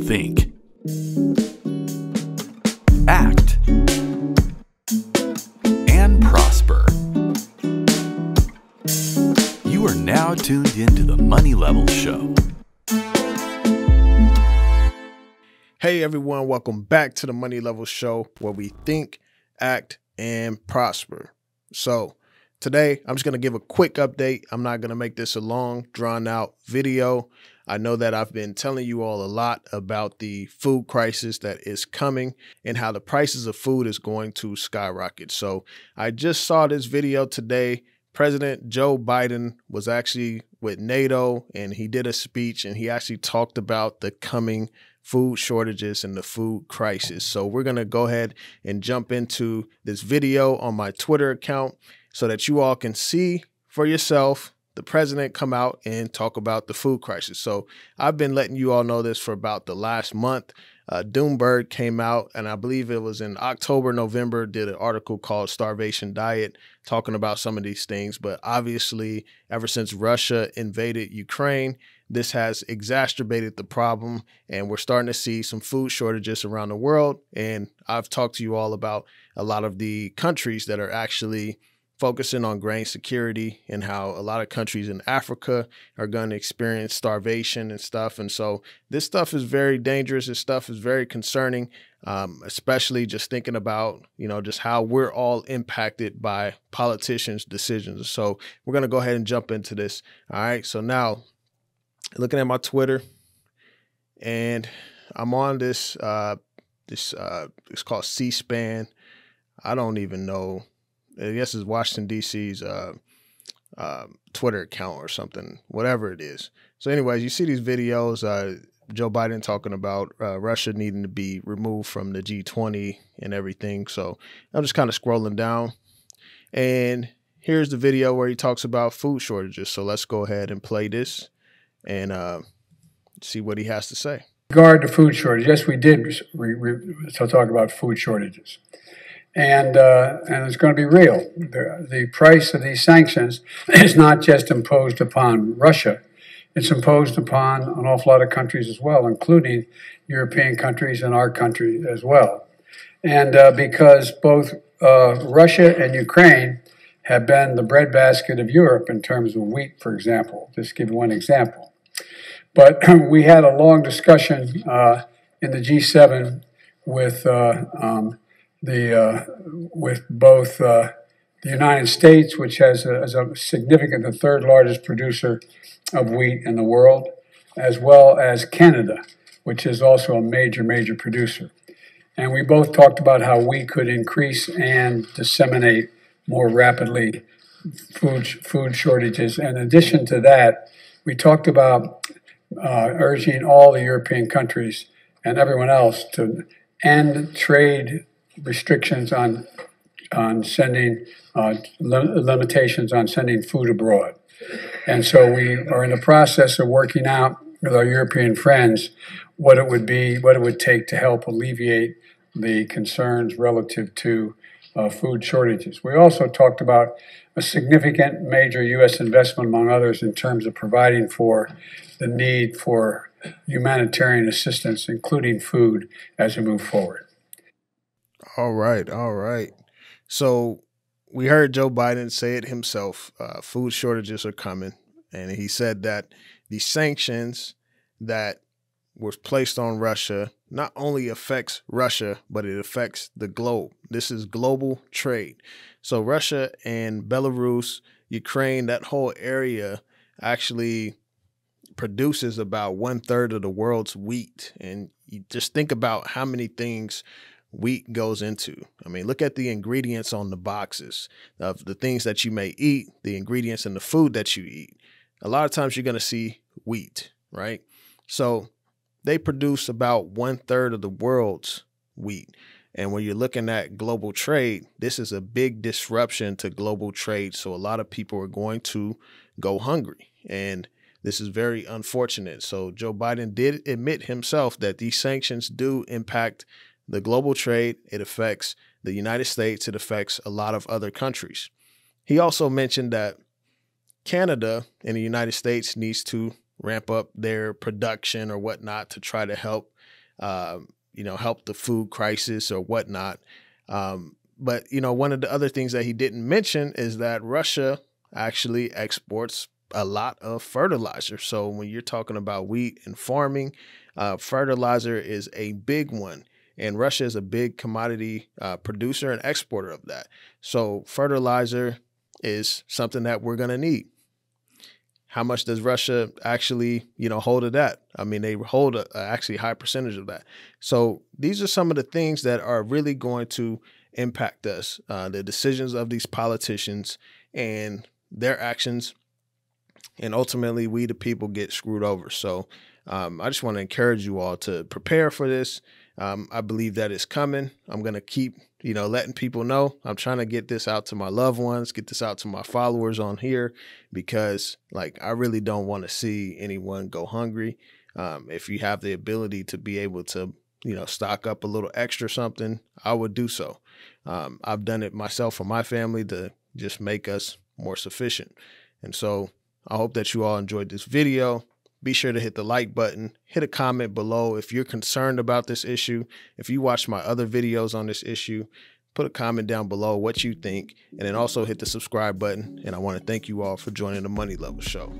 think, act, and prosper. You are now tuned into the Money Level Show. Hey everyone, welcome back to the Money Level Show, where we think, act, and prosper. So today I'm just going to give a quick update. I'm not going to make this a long, drawn out video. I know that I've been telling you all a lot about the food crisis that is coming and how the prices of food is going to skyrocket. So I just saw this video today. President Joe Biden was actually with NATO and he did a speech and he actually talked about the coming food shortages and the food crisis. So we're going to go ahead and jump into this video on my Twitter account so that you all can see for yourself the president come out and talk about the food crisis. So I've been letting you all know this for about the last month. Doomberg came out, and I believe it was in October, November, did an article called Starvation Diet, talking about some of these things. But obviously, ever since Russia invaded Ukraine, this has exacerbated the problem, and we're starting to see some food shortages around the world. And I've talked to you all about a lot of the countries that are actually focusing on grain security and how a lot of countries in Africa are going to experience starvation and stuff. And so this stuff is very dangerous. This stuff is very concerning, especially just thinking about, just how we're all impacted by politicians' decisions. So we're going to go ahead and jump into this. All right. So now looking at my Twitter, and I'm on this, it's called C-SPAN. I don't even know. I guess it's Washington, D.C.'s Twitter account or something, whatever it is. So anyways, you see these videos, Joe Biden talking about Russia needing to be removed from the G20 and everything. So I'm just kind of scrolling down. And here's the video where he talks about food shortages. So let's go ahead and play this and see what he has to say. Regard to food shortage, yes, we did talk about food shortages. And it's going to be real. The price of these sanctions is not just imposed upon Russia. It's imposed upon an awful lot of countries as well, including European countries and our country as well. And because both Russia and Ukraine have been the breadbasket of Europe in terms of wheat, for example, just to give you one example. But we had a long discussion in the G7 with with both the United States, which has a significant, the third largest producer of wheat in the world, as well as Canada, which is also a major producer. And we both talked about how we could increase and disseminate more rapidly food shortages. In addition to that, we talked about urging all the European countries and everyone else to end trade restrictions on sending, limitations on sending food abroad. And so we are in the process of working out with our European friends what it would take to help alleviate the concerns relative to food shortages. We also talked about a significant major U.S. investment, among others, in terms of providing for the need for humanitarian assistance, including food, as we move forward. All right. So we heard Joe Biden say it himself. Food shortages are coming. And he said that the sanctions that was placed on Russia not only affects Russia, but it affects the globe. This is global trade. So Russia and Belarus, Ukraine, that whole area actually produces about 1/3 of the world's wheat. And you just think about how many things wheat goes into. I mean, look at the ingredients on the boxes of the things that you may eat, the ingredients in the food that you eat. A lot of times you're going to see wheat, right? So they produce about 1/3 of the world's wheat. And when you're looking at global trade, this is a big disruption to global trade. So a lot of people are going to go hungry. And this is very unfortunate. So Joe Biden did admit himself that these sanctions do impact the global trade. It affects the United States. It affects a lot of other countries. He also mentioned that Canada and the United States needs to ramp up their production or whatnot to try to help help the food crisis or whatnot. But, one of the other things that he didn't mention is that Russia actually exports a lot of fertilizer. So when you're talking about wheat and farming, fertilizer is a big one. And Russia is a big commodity producer and exporter of that. So fertilizer is something that we're going to need. How much does Russia actually, hold of that? I mean, they hold a actually high percentage of that. So these are some of the things that are really going to impact us, the decisions of these politicians and their actions. And ultimately, we, the people, get screwed over. So I just want to encourage you all to prepare for this. I believe that it's coming. I'm going to keep, letting people know. I'm trying to get this out to my loved ones, get this out to my followers on here, because I really don't want to see anyone go hungry. If you have the ability to be able to, stock up a little extra something, I would do so. I've done it myself and my family to just make us more sufficient. And so I hope that you all enjoyed this video. Be sure to hit the like button, hit a comment below if you're concerned about this issue. If you watch my other videos on this issue, put a comment down below what you think, and then also hit the subscribe button. And I want to thank you all for joining the Money Level Show.